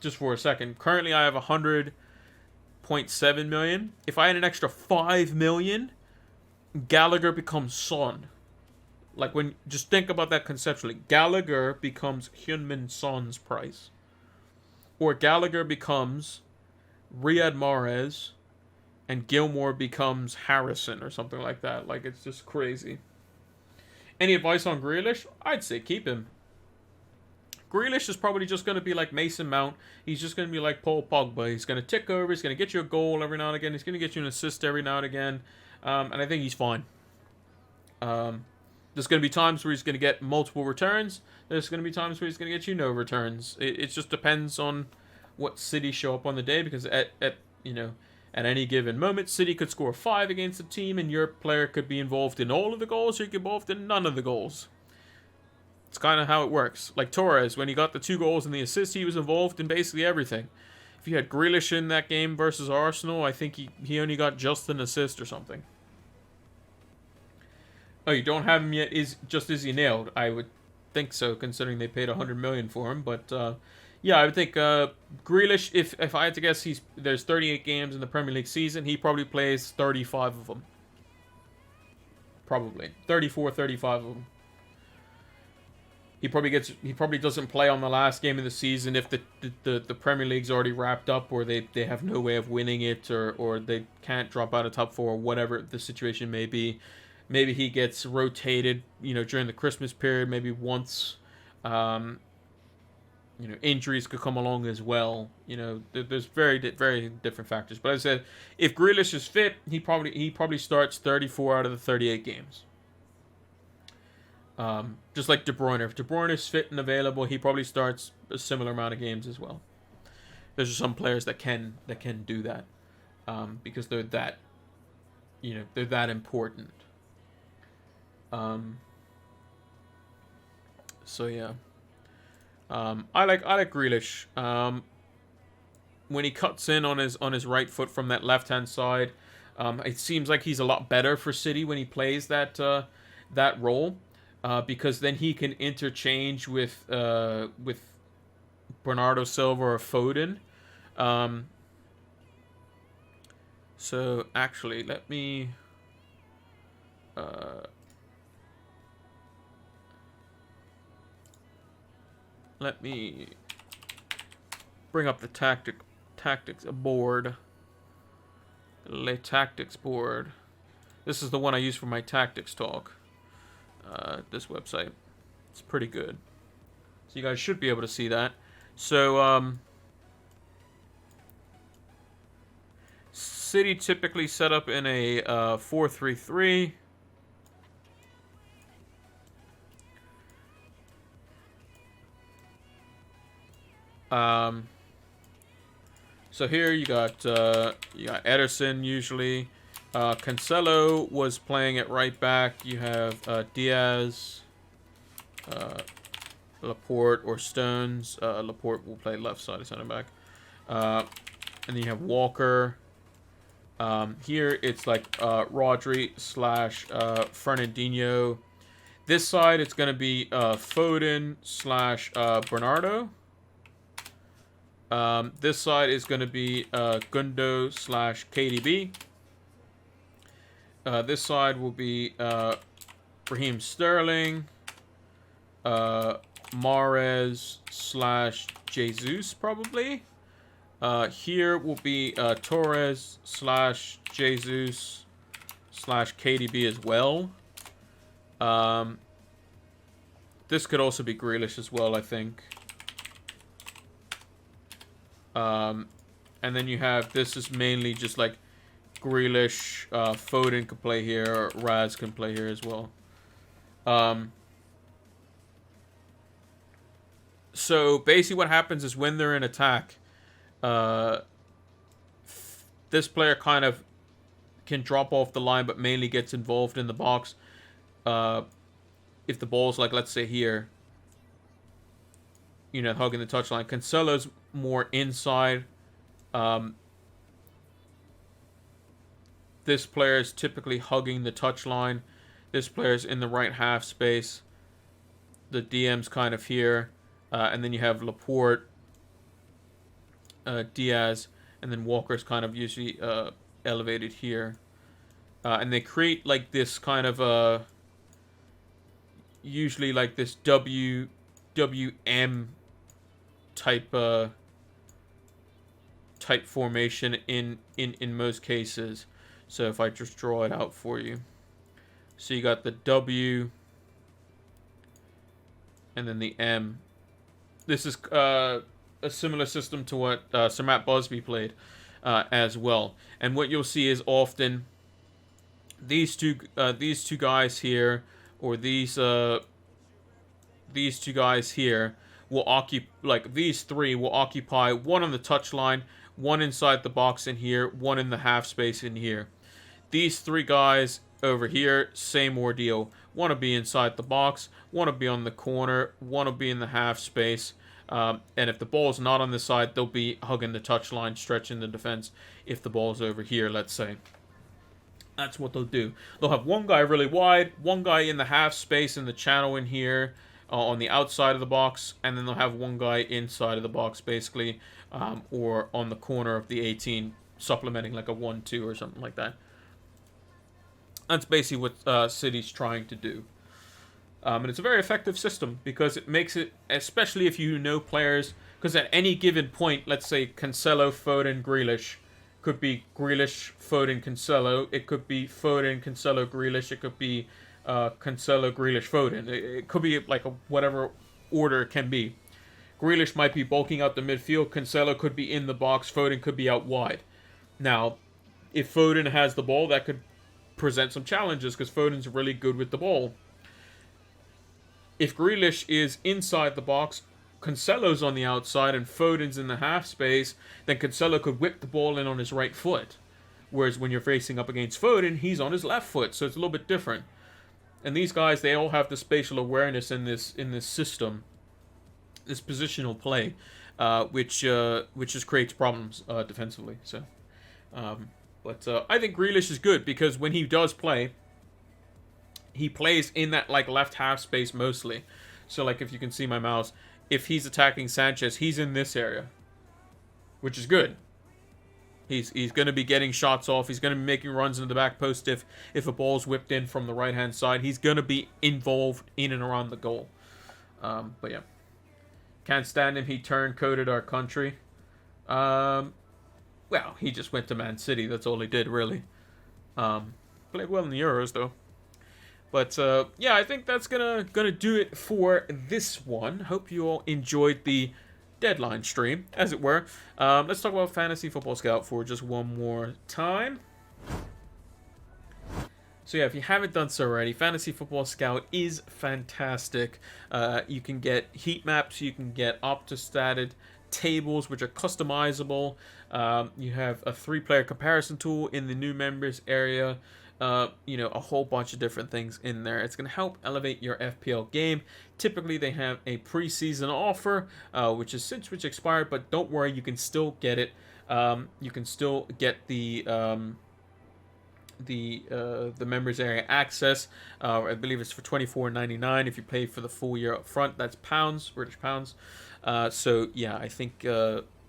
Speaker 1: just for a second. Currently, I have 100.7 million. If I had an extra 5 million, Gallagher becomes Son. Like, when just think about that conceptually. Gallagher becomes Hyunmin Son's price. Or Gallagher becomes Riyad Mahrez, and Gilmore becomes Harrison or something like that. Like, it's just crazy. Any advice on Grealish? I'd say keep him. Grealish is probably just going to be like Mason Mount. He's just going to be like Paul Pogba. He's going to tick over. He's going to get you a goal every now and again. He's going to get you an assist every now and again. And I think he's fine. There's going to be times where he's going to get multiple returns. There's going to be times where he's going to get you no returns. It just depends on what City show up on the day, because at any given moment, City could score 5 against a team, and your player could be involved in all of the goals, or you could be involved in none of the goals. It's kind of how it works. Like Torres, when he got the 2 goals and the assist, he was involved in basically everything. If you had Grealish in that game versus Arsenal, I think he only got just an assist or something. Oh, you don't have him yet? Is he nailed? I would think so, considering they paid 100 million for him. But yeah, I would think Grealish. If I had to guess, there's 38 games in the Premier League season. He probably plays 35 of them. Probably 34, 35 of them. He probably doesn't play on the last game of the season if the Premier League's already wrapped up, or they have no way of winning it, or they can't drop out of top 4, or whatever the situation may be. Maybe he gets rotated, during the Christmas period, maybe once. Injuries could come along as well. There's very different factors. But as I said, if Grealish is fit, he probably starts 34 out of the 38 games. Just like De Bruyne. If De Bruyne is fit and available, he probably starts a similar amount of games as well. There's just some players that can do that, because they're that important. So yeah. I like Grealish. When he cuts in on his right foot from that left hand side, it seems like he's a lot better for City when he plays that role, because then he can interchange with Bernardo Silva or Foden. So actually, let me bring up the tactics board. Le Tactics board. This is the one I use for my tactics talk. This website. It's pretty good. So you guys should be able to see that. So, City typically set up in a 4-3-3. So here you got Ederson usually. Cancelo was playing at right back. You have Diaz, Laporte or Stones. Laporte will play left side of center back. And then you have Walker. Here it's like Rodri / Fernandinho. This side it's going to be Foden / Bernardo. This side is going to be Gundo / KDB. This side will be Raheem Sterling, Mahrez / Jesus probably. Here will be Torres / Jesus / KDB as well. This could also be Grealish as well, I think. And then you have, this is mainly just like Grealish, Foden can play here, Raz can play here as well. So basically what happens is when they're in attack, this player kind of can drop off the line but mainly gets involved in the box. If the ball's like, let's say here, hugging the touchline. Cancelo's more inside. This player is typically hugging the touchline. This player's in the right half space. The DM's kind of here. And then you have Laporte, Diaz, and then Walker's kind of usually elevated here. And they create like this kind of usually like this WM type type formation in most cases. So if I just draw it out for you, so you got the W and then the M. This is a similar system to what Sir Matt Busby played as well. And what you'll see is often these two guys here, or these two guys here, will occupy, like these three will occupy one on the touchline, one inside the box in here, one in the half space in here. These three guys over here, same ordeal. Want to be inside the box, want to be on the corner, want to be in the half space. And if the ball's not on this side, they'll be hugging the touchline, stretching the defense. If the ball's over here, let's say. That's what they'll do. They'll have one guy really wide, one guy in the half space in the channel in here, on the outside of the box, and then they'll have one guy inside of the box, basically, or on the corner of the 18, supplementing like a 1-2 or something like that. That's basically what City's trying to do. And it's a very effective system because it makes it, especially if you know players, because at any given point, let's say Cancelo, Foden, Grealish, could be Grealish, Foden, Cancelo. It could be Foden, Cancelo, Grealish. It could be Cancelo, Grealish, Foden. It could be like whatever order it can be. Grealish might be bulking out the midfield. Cancelo could be in the box. Foden could be out wide. Now, if Foden has the ball, that could present some challenges because Foden's really good with the ball. If Grealish is inside the box, Cancelo's on the outside, and Foden's in the half space, then Cancelo could whip the ball in on his right foot. Whereas when you're facing up against Foden, he's on his left foot, so it's a little bit different. And these guys, they all have the spatial awareness in this system, this positional play, which just creates problems defensively. So, but I think Grealish is good because when he does play, he plays in that like left half space mostly. So like if you can see my mouse, if he's attacking Sanchez, he's in this area, which is good. He's going to be getting shots off. He's going to be making runs into the back post if a ball's whipped in from the right-hand side. He's going to be involved in and around the goal. But yeah. Can't stand him. He turncoated our country. Well, he just went to Man City. That's all he did, really. Played well in the Euros, though. But, yeah, I think that's gonna do it for this one. Hope you all enjoyed the deadline stream, as it were. Let's talk about Fantasy Football Scout for just one more time. So yeah, if you haven't done so already, Fantasy Football Scout is fantastic. You can get heat maps, you can get Opta statted tables, which are customizable. You have a 3-player comparison tool in the new members area. You know, a whole bunch of different things in there. It's going to help elevate your FPL game. Typically, they have a preseason offer, which expired, but don't worry, you can still get it. You can still get the members area access. I believe it's for $24.99 if you pay for the full year up front. That's pounds, British pounds. So yeah, I think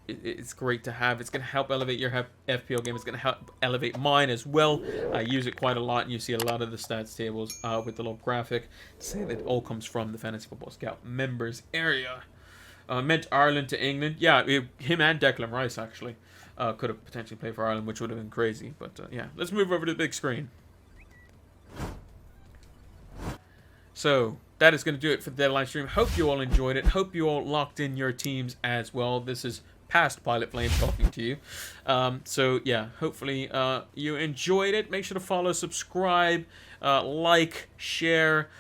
Speaker 1: it's great to have. It's going to help elevate your FPL game. It's going to help elevate mine as well. I use it quite a lot, and you see a lot of the stats tables with the little graphic to say that it all comes from the Fantasy Football Scout members area. Meant Ireland to England. Yeah, him and Declan Rice actually could have potentially played for Ireland, which would have been crazy. But yeah, let's move over to the big screen. So that is going to do it for the deadline stream. Hope you all enjoyed it. Hope you all locked in your teams as well. This is past Pilot Flame talking to you. So yeah, hopefully you enjoyed it. Make sure to follow, subscribe, like, share.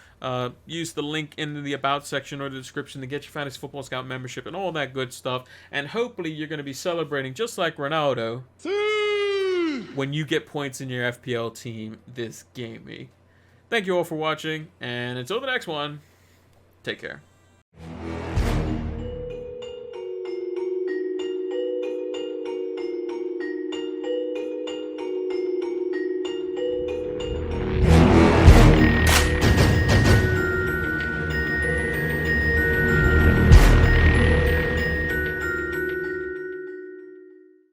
Speaker 1: Use the link in the About section or the description to get your Fantasy Football Scout membership and all that good stuff. And hopefully you're going to be celebrating just like Ronaldo when you get points in your FPL team this game week. Thank you all for watching, and until the next one, take care.